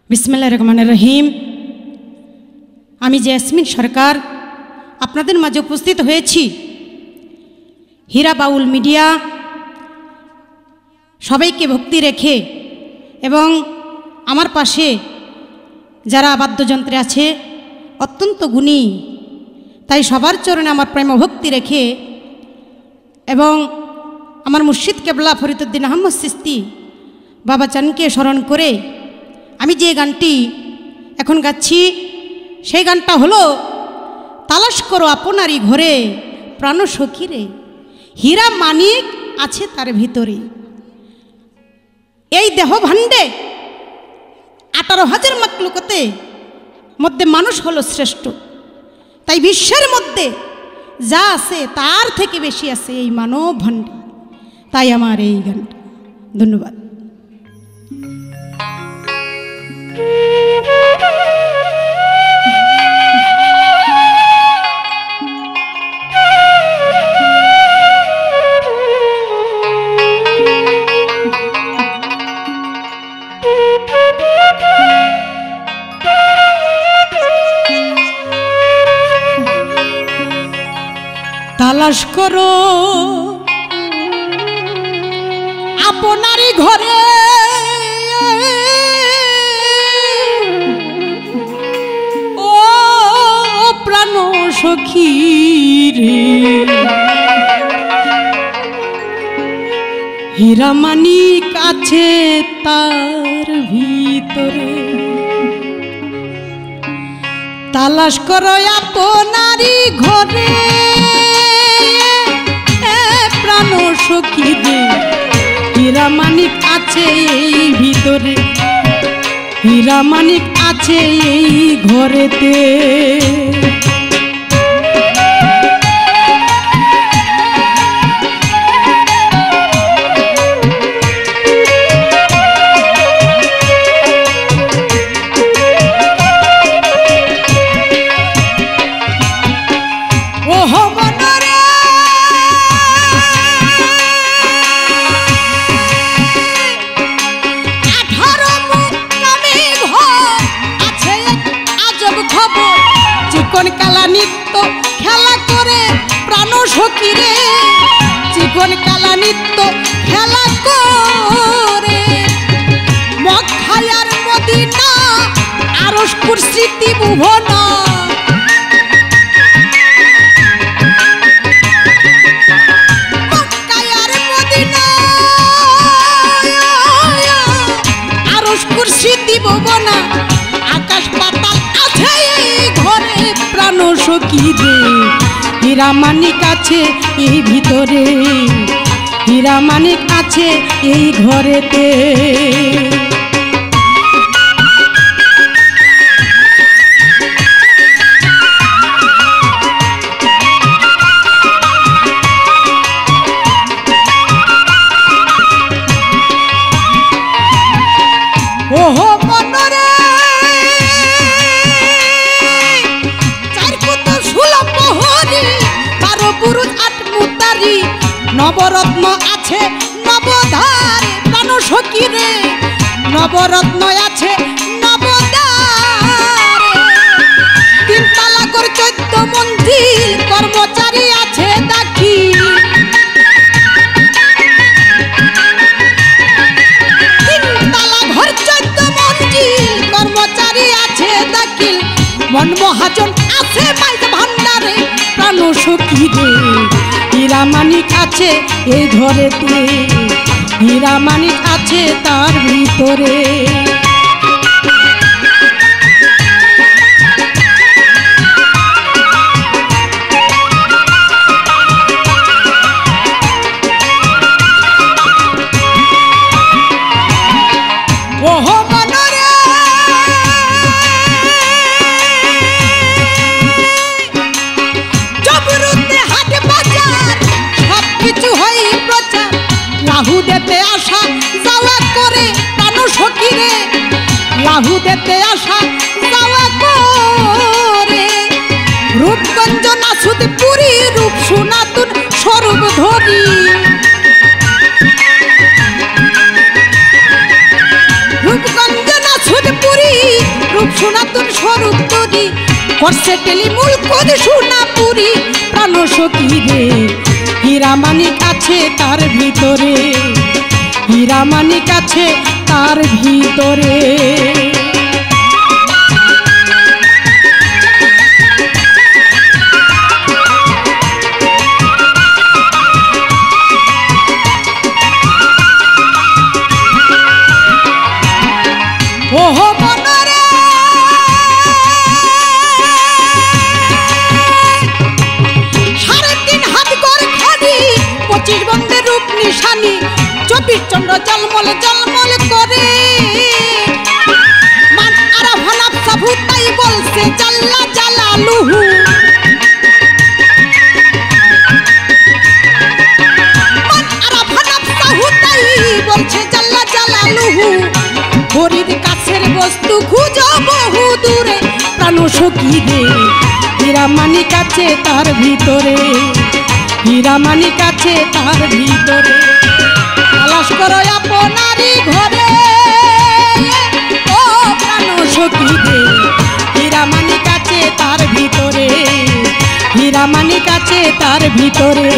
বিসমিল্লাহির রহমানির রহিম। আমি জেসমিন সরকার আপনাদের মাঝে উপস্থিত হয়েছি। হীরা বাউল মিডিয়া সবাইকে ভক্তি রেখে এবং আমার পাশে যারা বাদ্যযন্ত্রে আছে অত্যন্ত গুণী, তাই সবার চরণে আমার প্রেম ভক্তি রেখে এবং আমার মুর্শিদ কেবলা ফরিদুদ্দিন আহমদ চিশতি বাবা চানকে স্মরণ করে আমি যে গানটি এখন গাচ্ছি সেই গানটা হলো তালাশ করো আপনারই ঘরে প্রাণ সখীরে, হীরা মানিক আছে তার ভিতরে। এই দেহ ভাণ্ডে 18,000 মাকলুকতে মধ্যে মানুষ হলো শ্রেষ্ঠ, তাই বিশ্বের মধ্যে যা আছে তার থেকে বেশি আছে এই মানব ভাণ্ডে। তাই আমার এই গানটা। ধন্যবাদ। তালাশ করো আপনারই ঘরে ও প্রাণ সখী রে, হীরা মানিক আছে তার ভিতরে। তালাশ করো আপনারই ঘরে প্রাণ সখী রে, হীরা মানিক আছে এই ভিতরে, হীরা মানিক আছে এই ঘরেতে। চিকন কালা নিত্য খেলা করে প্রাণ সখী রে, চিকন কালা নিত্য খেলা করে মক্কায়ার মদিনা আরশপুর স্মৃতি ভুবনা। মক্কায়ার মদিনা আরশপুর স্মৃতি ভুবনা, আকাশ পাতাল আছে ঘরে প্রাণ সখী রে, হীরা মানিক আছে এই ভিতরে, হীরা মানিক আছে এই ঘরেতে। ওহো মনরে নবরত্ন আছে নবধারে প্রাণ সখী রে, নবরত্ন আছে নবধারে। 3 তালাকর 14 মঞ্জিল কর্মচারী আছে দাখিল, 3 তালা ঘর 14 মঞ্জিল কর্মচারী আছে দাখিল। মন মহাজন আছে মাইজ ভান্ডারে প্রাণ সখী রে, হীরা মানিক আছে এই ঘরেতে, হীরা মানিক আছে তার ভিতরে। ওহো মনরে জবরুতে হাট বাজার সবকিছু হয় প্রচার, লাহু দেতে আসা যাওয়া করে প্রাণ সখী রে, লাহু দেতে আসা যাওয়া করে রূপগঞ্জ নাসুদপুরি রূপ সনাতন স্বরূপ ধরি। রূপগঞ্জ নাসুদপুরি সনাতন স্বরূপ তরি করছে টেলিমূল কোদ সোনাপুরি প্রাণ সখী রে হীরা মানিক আছে তার ভিতরে হীরা মানিক আছে তার ভিতরে ওহো মনরে সাড়ে 3 হাত গড় খানি 25 বন্ধের রূপ নিশানি 24 চন্দ্র জলমল জলমল করে মান আরাফা নাফসাহু তাই বলছে জাল্লা জালালুহু মান আরাফা নাফসাহু তাই বলছে জাল্লা জালালুহু হরির কাছের বস্তু খুঁজো বহু দূরে প্রাণ সখী রে হীরা মানিক আছে তার ভিতরে হীরা মানিক আছে তার ভিতরে তালাশ করো আপনারই ঘরে ও প্রাণ সখী রে হীরা মানিক আছে তার ভিতরে হীরা মানিক আছে তার ভিতরে